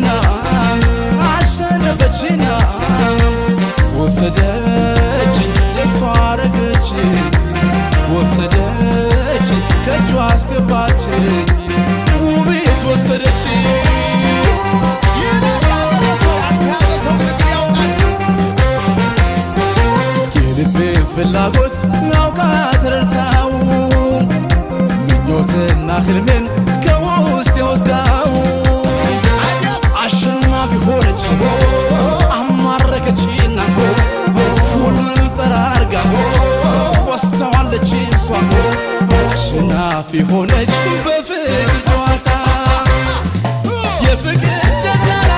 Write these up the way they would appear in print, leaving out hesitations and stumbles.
አማረከችና አሸነፈችና ወሰደችኝ የሷ አረገችኝ ወሰደችኝ ከእጇ አስገባችኝ ውቤት ወሰደችኝ የልቤ ፍላጎት ናውቃት ረድታው ምኞትና ህልሜን ከውስጤ ወስዳው አሸናፊ ሆነች አማረከችና ሁሉን ጠራርጋ ወስደዋለች እሷ አሸናፊ ሆነች በፍቅር ጨዋታ የፍቅር ጀግና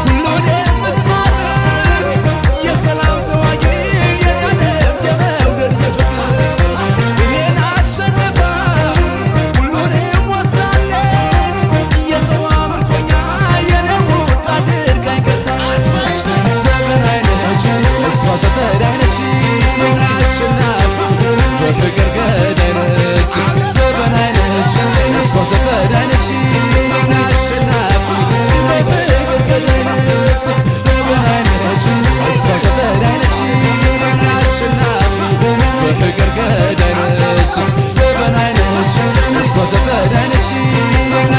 ሁሉን የምትማርክ የሰላም ተዋጊ የቀለም የመውደድ የፍቅር እኔን አሸንፋ ሁሉንም ወስዳለች የጠዋ ምርኮኛ የኔ ውድ አድርጋኝ ገዛች ዘመናዊ ነች እሷ ዘመናዊ ነች አሸናፊ በፍቅር ገዳይ ነች ዘመናዊ ነች እሷ ዘመናዊ ነች አሸናፊ በፍቅር ገዳይ ነች ዘመናዊ ነች እሷ ዘመናዊ ነች አሸናፊ በፍቅር ገዳይ ነች ዘመናዊ ነች እሷ ዘመናዊ ነች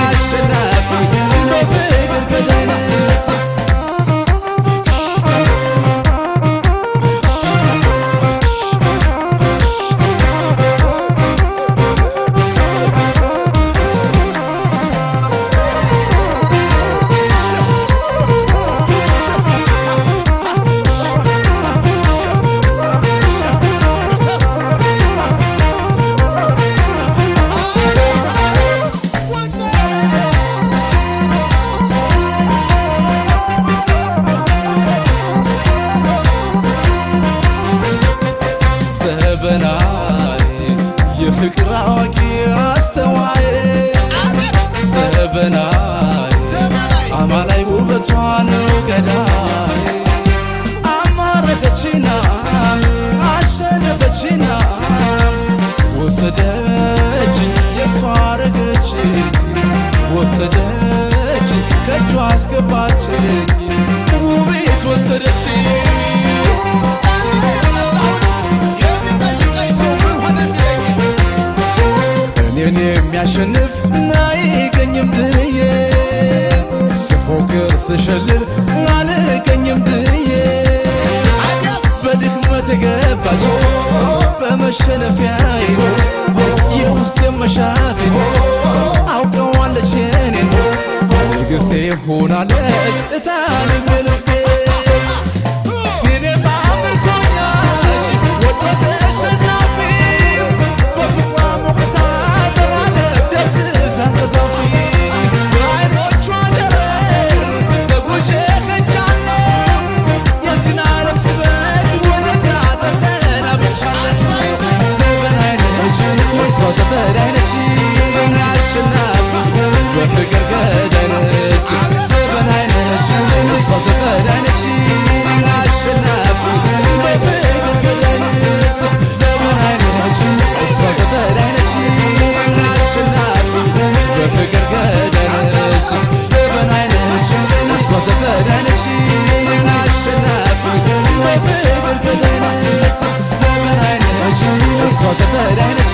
አሸናፊ በፍቅር ገዳይ ነች የፍቅር አዋቂ አስተዋይ ዘበናይ አማላይ ውበቷ ነው ገዳይ አማረከችና አሸነፈችና ወሰደችኝ የሷ አረገችኝ ወሰደችኝ ከእጇ አስገባችኝ ውቤት ወሰደችኝ እኔን የሚያሸንፍ አይገኝም ብዬ ስፎክር ስሸልል አልገኝም ብዬ በድክመት ገባች በመሸነፊያዬ የውስጤ መሻቴ አውቀዋለች የኔን ንግሥቴ ሆናለች እታንም ልቤ እኔም አምርኮኛሽ ወዶ ተሸናፊ በፍቅሯ ሞቅታ ዘላለም ደስታ ተዛፊ በዓይኖቿ ጨረር ተጉዤ ሄጃለሁ የዚህን ዓለም ስበት ወደዛ ተሰናብቻለሁ ዘመናዊ ነች እሷ ዘመናዊ ነች አሸናፊ በፍቅር ገዳይ ነች ዘመናዊ ነች እሷ ዘመናዊ ነች አሸናፊ በፍቅር ገዳይ ነች ዘመናዊ ነች እሷ ዘመናዊ ነች አሸናፊ በፍቅር ገዳይ ነች ዘመናዊ ነች እሷ ዘመናዊ ነች አሸናፊ በፍቅር ገዳይ ነች ዘመናዊ ነች እሷ ዘመናዊ ነች